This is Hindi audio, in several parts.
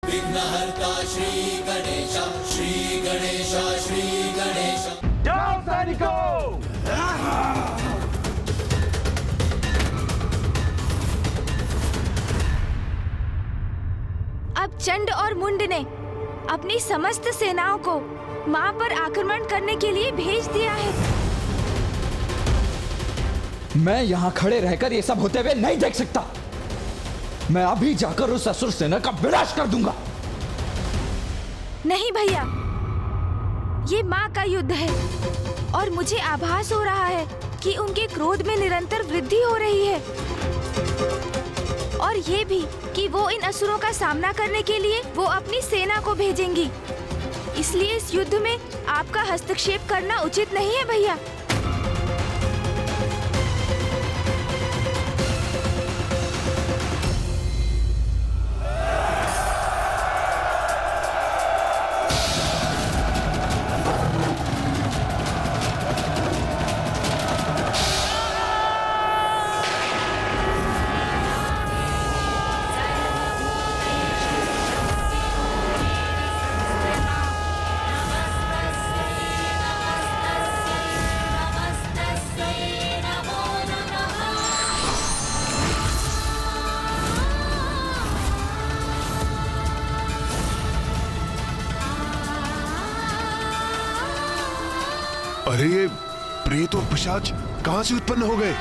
विघ्नहर्ता श्री गणेश, श्री गणेश, श्री गणेश। जाओ सैनिकों! अब चंड और मुंड ने अपनी समस्त सेनाओं को मां पर आक्रमण करने के लिए भेज दिया है। मैं यहाँ खड़े रहकर ये सब होते हुए नहीं देख सकता। मैं अभी जाकर उस असुर सेना का विनाश कर दूंगा। नहीं भैया, ये मां का युद्ध है और मुझे आभास हो रहा है कि उनके क्रोध में निरंतर वृद्धि हो रही है और ये भी कि वो इन असुरों का सामना करने के लिए वो अपनी सेना को भेजेंगी। इसलिए इस युद्ध में आपका हस्तक्षेप करना उचित नहीं है भैया। अरे ये प्रेत और पिशाच कहां से उत्पन्न हो गए?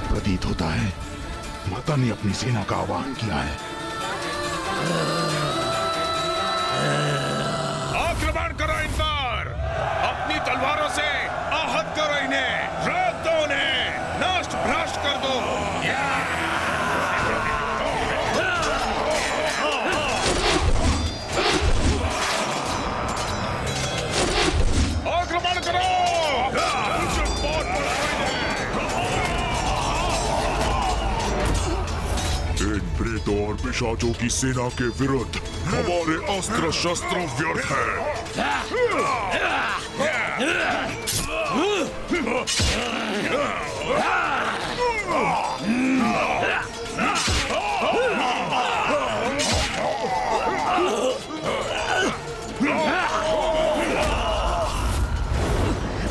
प्रतीत होता है माता ने अपनी सेना का आह्वान किया है। आक्रमण करो इन पर, अपनी तलवारों से आहत करो इन्हें, रोक दो उन्हें, नष्ट भ्रष्ट कर दो। आक्रमण करो! इन प्रेतों और पिशाचों की सेना के विरुद्ध हमारे अस्त्र शस्त्र व्यर्थ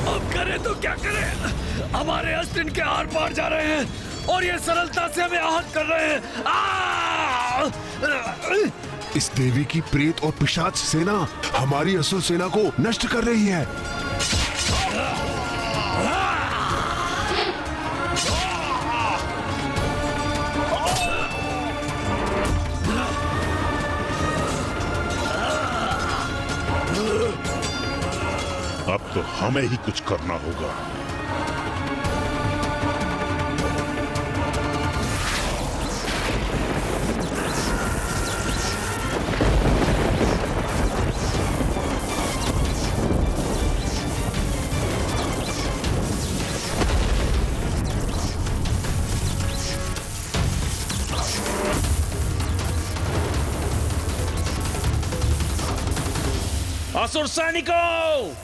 अब करें तो क्या करें? हमारे अस्त्र इनके आर पार जा रहे हैं और ये सरलता से हमें आहत कर रहे हैं। इस देवी की प्रेत और पिशाच सेना हमारी असुर सेना को नष्ट कर रही है। अब तो हमें ही कुछ करना होगा। असुर सैनिकों,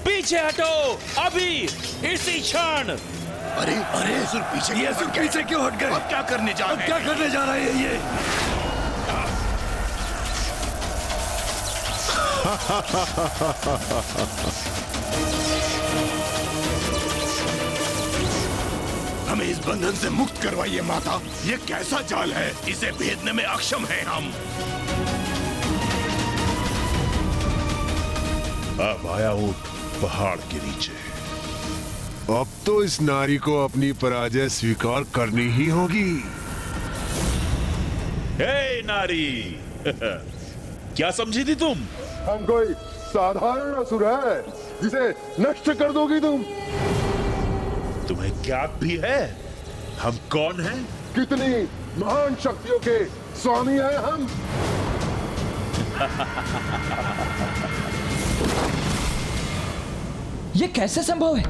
पीछे हटो अभी, इसी क्षण। अरे अरे असुर पीछे, ये असुर पीछे क्यों हट गए? अब क्या करने जा रहे हैं? क्या करने जा रहे हैं ये? हमें इस बंधन से मुक्त करवाइए माता। ये कैसा जाल है, इसे भेदने में अक्षम हैं हम। अब आया ऊंट पहाड़ के नीचे। अब तो इस नारी को अपनी पराजय स्वीकार करनी ही होगी। हे नारी, क्या समझी थी तुम? हम कोई साधारण असुर है जिसे नष्ट कर दोगी तुम? तुम्हें क्या भी है? हम कौन हैं? कितनी महान शक्तियों के स्वामी हैं हम। ये कैसे संभव है?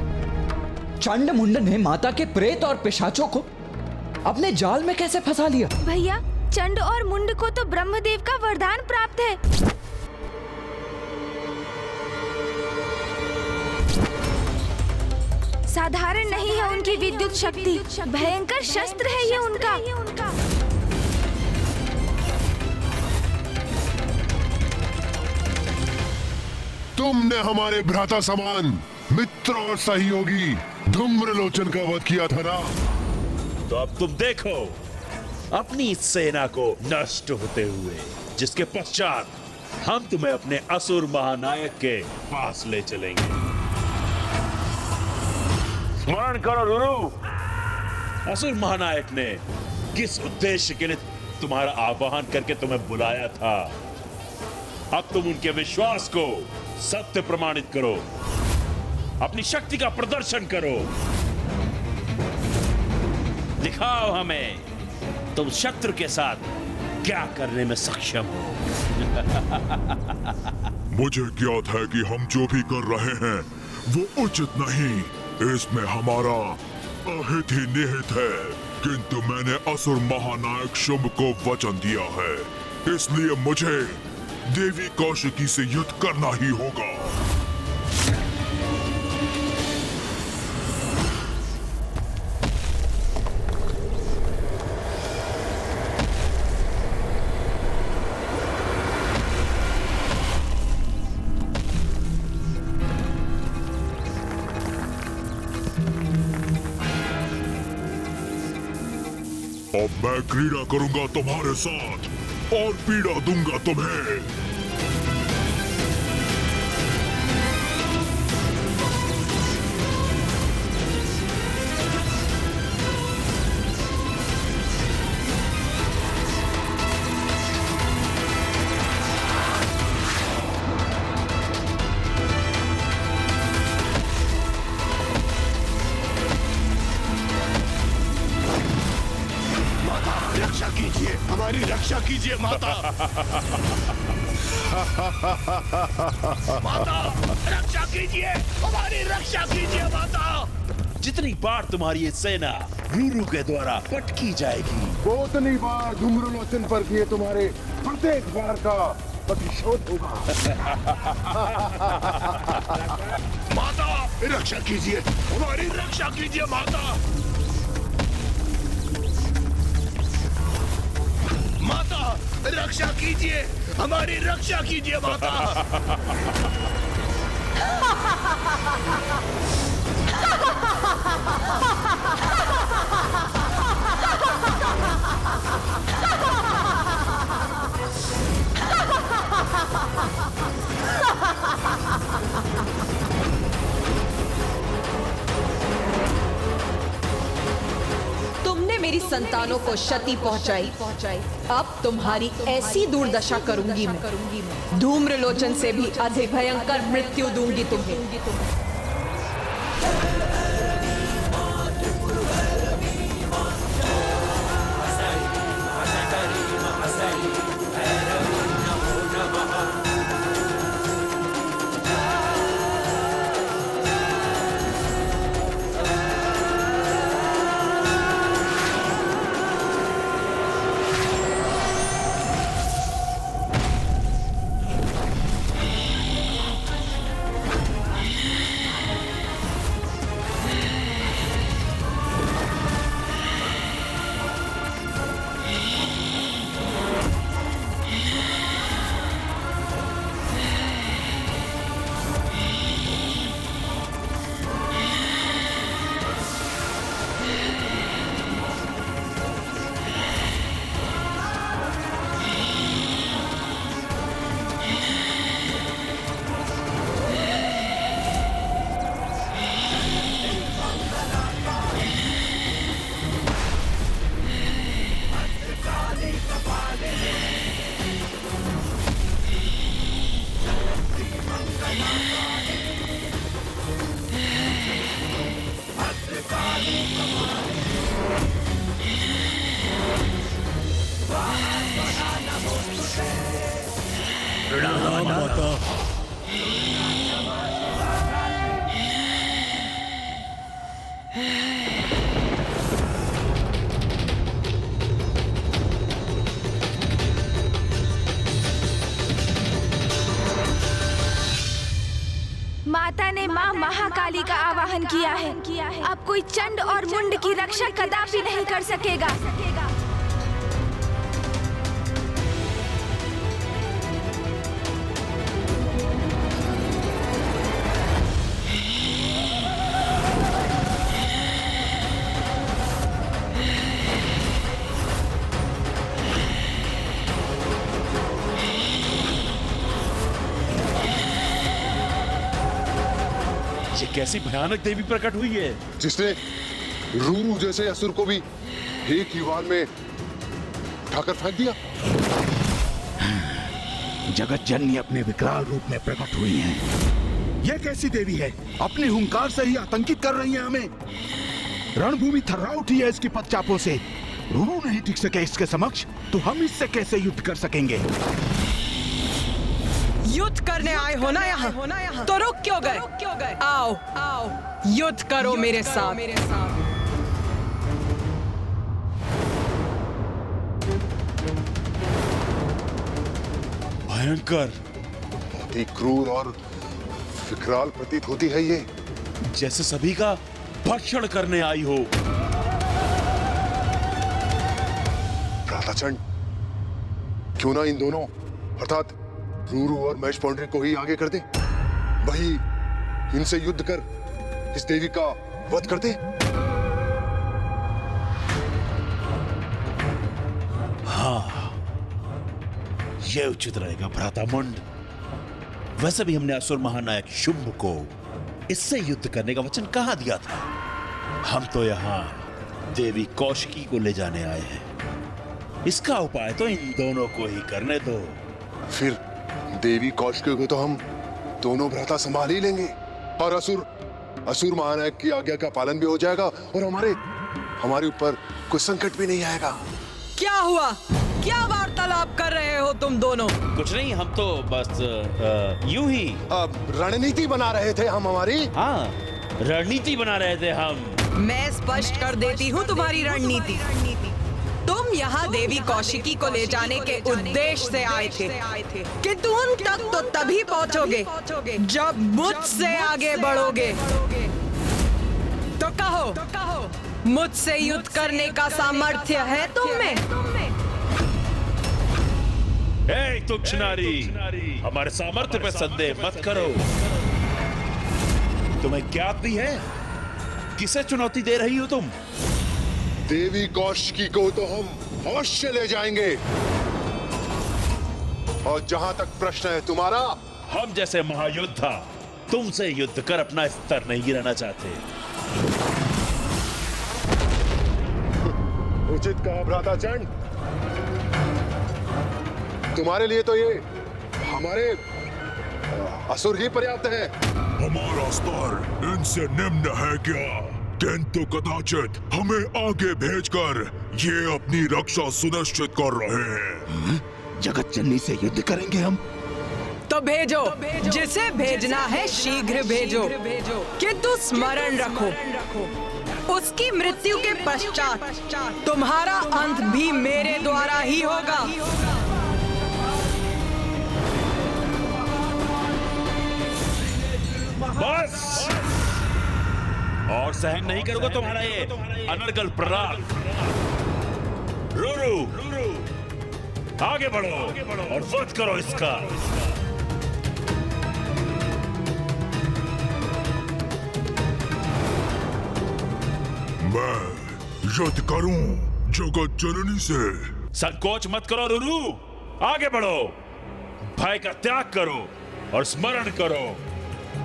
चंड मुंड ने माता के प्रेत और पिशाचों को अपने जाल में कैसे फंसा लिया? भैया, चंड और मुंड को तो ब्रह्मदेव का वरदान प्राप्त है। साधारण नहीं है उनकी विद्युत शक्ति, भयंकर शस्त्र है ये उनका। तुमने हमारे भ्राता समान मित्र और सहयोगी धूम्रलोचन का वध किया था ना। तो अब तुम देखो अपनी इस सेना को नष्ट होते हुए, जिसके पश्चात हम तुम्हें अपने असुर महानायक के पास ले चलेंगे। स्मरण करो रुरु, असुर महानायक ने किस उद्देश्य के लिए तुम्हारा आह्वान करके तुम्हें बुलाया था। अब तुम उनके विश्वास को सत्य प्रमाणित करो, अपनी शक्ति का प्रदर्शन करो, दिखाओ हमें तुम शत्रु के साथ क्या करने में सक्षम हो। मुझे ज्ञात है कि हम जो भी कर रहे हैं वो उचित नहीं, इसमें हमारा अहित ही निहित है, किंतु मैंने असुर महानायक शुंभ को वचन दिया है, इसलिए मुझे देवी कौशिकी से युद्ध करना ही होगा। अब मैं क्रीड़ा करूंगा तुम्हारे साथ और पीड़ा दूंगा तुम्हें। रक्षा कीजिए, हमारी रक्षा कीजिए माता। माता रक्षा कीजिए, हमारी रक्षा कीजिए माता। जितनी बार तुम्हारी ये सेना रुरु के द्वारा पटकी जाएगी, वो उतनी बार धूम्रलोचन पर किए तुम्हारे प्रत्येक बार का प्रतिशोध होगा। माता रक्षा कीजिए, हमारी रक्षा कीजिए माता। माता रक्षा कीजिए, हमारी रक्षा कीजिए माता। तुमने मेरी संतानों को क्षति पहुंचाई, अब तुम्हारी ऐसी दुर्दशा करूंगी मैं, धूम्रलोचन से भी अधिक भयंकर मृत्यु दूंगी तुम्हें। माता ने माँ महाकाली का आवाहन किया है। अब कोई चंड और मुंड की रक्षा कदापि नहीं कर सकेगा। ये कैसी भयानक देवी प्रकट हुई है? जिसने रूरू जैसे असुर को भी एक ही वार में उठाकर फेंक दिया। जगत जननी अपने विकराल रूप में प्रकट हुई हैं। यह कैसी देवी है? अपने हुंकार से ही आतंकित कर रही है हमें। रणभूमि थर्रा उठी है इसकी पदचापों से। रूरू नहीं टिक सके इसके समक्ष, तो हम इससे कैसे युद्ध कर सकेंगे? युद्ध करने आए हो ना यहाँ, तो रुक क्यों गए? आओ युद्ध करो मेरे साथ। भयंकर, बहुत ही क्रूर और विकराल प्रतीत होती है ये। जैसे सभी का भक्षण करने आई हो। भ्राताचंड, क्यों ना इन दोनों अर्थात रूरू और महेश पौंड्री को ही आगे कर दे। वही इनसे युद्ध कर इस देवी का वध कर दे। हाँ, यह उचित रहेगा भ्रातामुंड। वैसे भी हमने असुर महानायक शुंभ को इससे युद्ध करने का वचन कहाँ दिया था? हम तो यहाँ देवी कौशिकी को ले जाने आए हैं। इसका उपाय तो इन दोनों को ही करने दो। फिर देवी कौशिकी को तो हम दोनों भ्राता संभाल ही लेंगे, और असुर महानायक की आज्ञा का पालन भी हो जाएगा, और हमारे ऊपर कोई संकट भी नहीं आएगा। क्या हुआ? क्या वार्तालाप कर रहे हो तुम दोनों? कुछ नहीं, हम तो बस यूं ही रणनीति बना रहे थे हम हमारी। हाँ, रणनीति बना रहे थे हम। मैं स्पष्ट कर देती हूँ तुम्हारी रणनीति। तुम यहाँ देवी कौशिकी को ले जाने के उद्देश्य से आए थे, किंतु उन तक तो तभी पहुँचोगे जब मुझसे आगे बढ़ोगे। तो कहो, मुझसे युद्ध करने का सामर्थ्य है तुम में? ए तुच्छ नारी, हमारे सामर्थ्य पे संदेह मत करो। तुम्हें ज्ञात भी है किसे चुनौती दे रही हो तुम? देवी कौशिकी को तो हम अवश्य ले जाएंगे, और जहां तक प्रश्न है तुम्हारा, हम जैसे महायोद्धा तुमसे युद्ध कर अपना स्तर नहीं गिराना चाहते। उचित कहा भ्राताचंड। तुम्हारे लिए तो ये हमारे असुर ही पर्याप्त है। हमारा स्तर इनसे निम्न है क्या? किंतु कदाचित हमें आगे भेजकर ये अपनी रक्षा सुनिश्चित कर रहे हैं। जगत जननी से युद्ध करेंगे हम? तो भेजो, जिसे भेजना है शीघ्र भेजो, किंतु स्मरण रखो, उसकी मृत्यु के पश्चात तुम्हारा अंत भी मेरे द्वारा ही होगा। बस, और सहन नहीं करूंगा तुम्हारा ये अनर्गल प्रहार। रूरू, आगे बढ़ो और वध करो इसका। मैं युद्ध करूं जगत जननी से। संकोच मत करो रूरू, आगे बढ़ो, भय का त्याग करो और स्मरण करो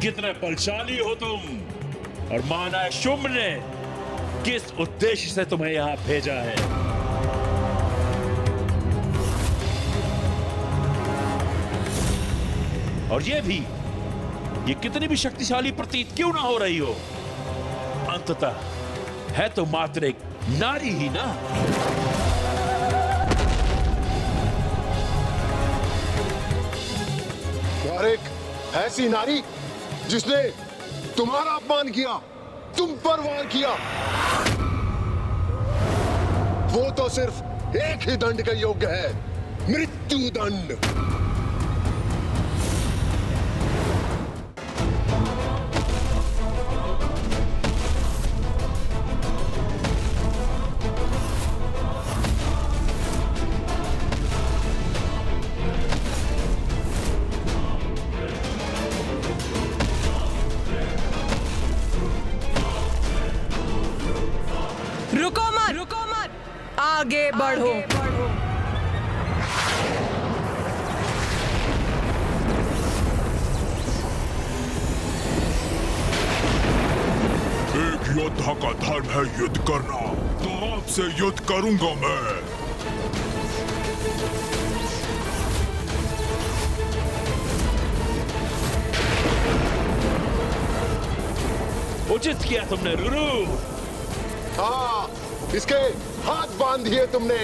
कितने बलशाली हो तुम, और महानायक शुंभ ने किस उद्देश्य से तुम्हें यहां भेजा है। और ये कितनी भी शक्तिशाली प्रतीत क्यों ना हो रही हो, अंततः है तो मात्र एक नारी ही ना। और एक ऐसी नारी जिसने तुम्हारा अपमान किया, तुम पर वार किया, वो तो सिर्फ एक ही दंड के योग्य है, मृत्यु दंड। रुको मत, आगे बढ़ो। एक योद्धा का धर्म है युद्ध करना, तो आपसे युद्ध करूंगा मैं। उचित किया तुमने रुरु। हाँ, इसके हाथ बांध दिए तुमने।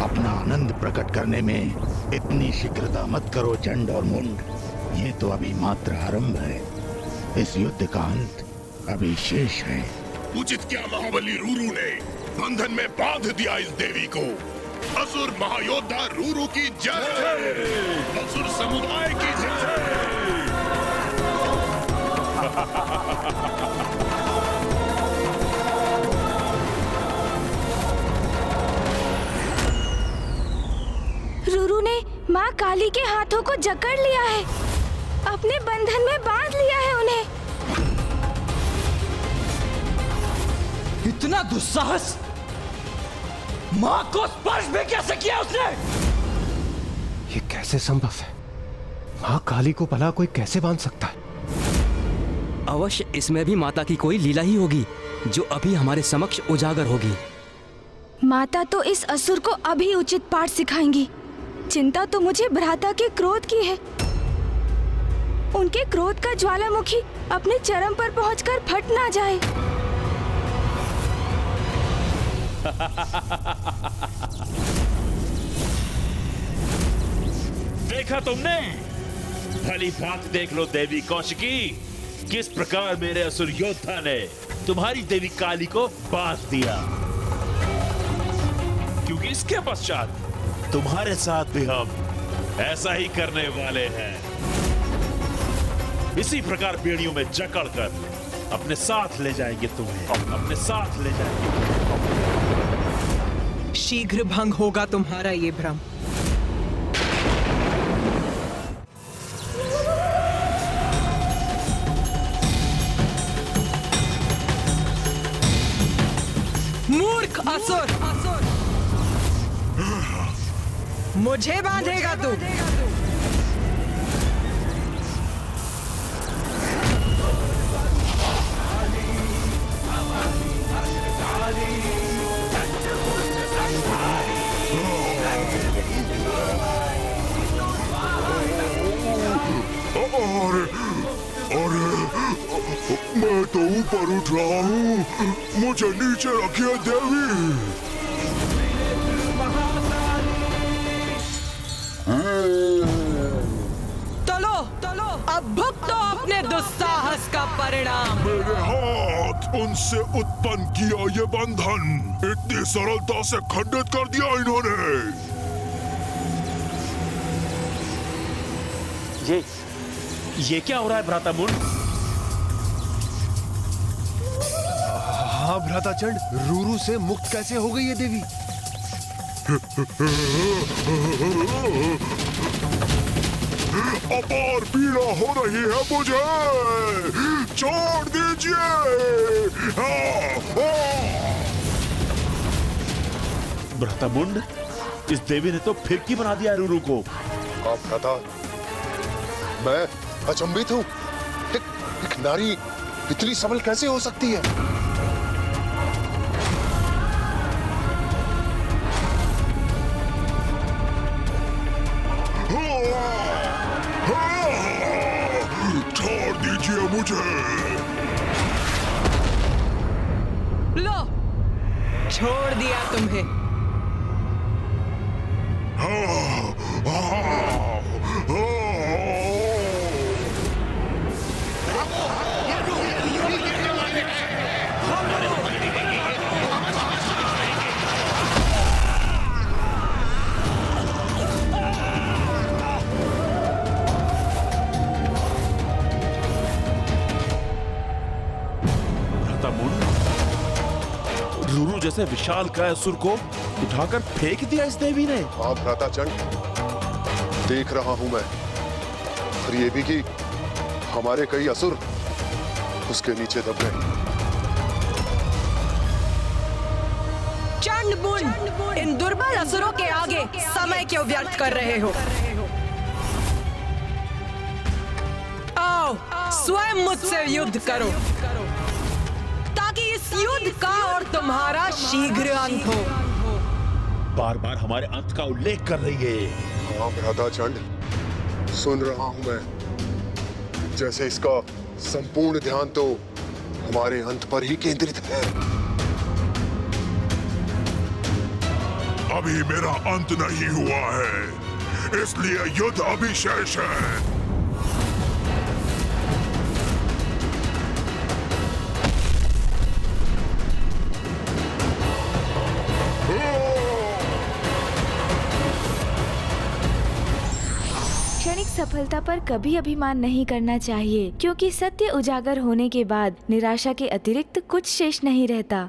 अपना आनंद प्रकट करने में इतनी शीघ्रता मत करो चंड और मुंड। ये तो अभी मात्र आरंभ है। इस युद्ध का अंत अभी शेष है। उचित क्या महाबली रूरू ने बंधन में बांध दिया इस देवी को। असुर महायोद्धा रूरू की जय, असुर समुदाय की जय। रूरू ने माँ काली के हाथों को जकड़ लिया है, अपने बंधन में बांध लिया है उन्हें। इतना दुस्साहस! माँ को स्पर्श भी कैसे किया उसने? ये कैसे संभव है? माँ काली को भला कोई कैसे बांध सकता है? अवश्य इसमें भी माता की कोई लीला ही होगी जो अभी हमारे समक्ष उजागर होगी। माता तो इस असुर को अभी उचित पाठ सिखाएंगी। चिंता तो मुझे भ्राता के क्रोध की है। उनके क्रोध का ज्वालामुखी अपने चरम पर पहुंचकर फट ना जाए। देखा तुमने? भली बात देख लो देवी कौशिकी, किस प्रकार मेरे असुर योद्धा ने तुम्हारी देवी काली को बांध दिया। क्योंकि इसके पश्चात तुम्हारे साथ भी हम ऐसा ही करने वाले हैं। इसी प्रकार बेड़ियों में जकड़कर अपने साथ ले जाएंगे तुम्हें, अपने साथ ले जाएंगे। शीघ्र भंग होगा तुम्हारा ये भ्रम। मूर्ख असुर, मुझे बांधेगा तू? अरे, मैं तो ऊपर उठ रहा हूँ, मुझे नीचे रखिए देवी। चलो, अब भुगतो अपने दुस्साहस का परिणाम। मेरे हाथ उनसे उत्पन्न किया ये बंधन इतनी सरलता से खंडित कर दिया इन्होंने। ये क्या हो रहा है भ्राता मुंड? हाँ भ्राताचंड, रूरू से मुक्त कैसे हो गई ये देवी? अपार पीड़ा हो रही है मुझे, छोड़ दीजिए। भ्राता मुंड, इस देवी ने तो फिरकी बना दिया रूरू को। आप भ्राता, मैं अचंभित हूँ। एक नारी इतनी सबल कैसे हो सकती है? छोड़ दीजिए मुझे। लो, छोड़ दिया तुम्हें। रूरू जैसे विशाल काय असुर को उठाकर फेंक दिया इस देवी ने। हाँ भ्राता चंड, देख रहा हूं मैं। और ये भी कि हमारे कई असुर उसके नीचे दब गए। चंड मुंड, इन दुर्बल असुरों के आगे समय क्यों व्यर्थ कर रहे हो? आओ स्वयं मुझसे युद्ध करो ताकि इस युद्ध का और तुम्हारा शीघ्र अंत हो। बार बार हमारे अंत का उल्लेख कर रही है। हाँ भ्राता चंड, सुन रहा हूं मैं। जैसे इसका संपूर्ण ध्यान तो हमारे अंत पर ही केंद्रित है। अभी मेरा अंत नहीं हुआ है, इसलिए युद्ध अभी शेष है। क्षणिक सफलता पर कभी अभिमान नहीं करना चाहिए, क्योंकि सत्य उजागर होने के बाद निराशा के अतिरिक्त कुछ शेष नहीं रहता।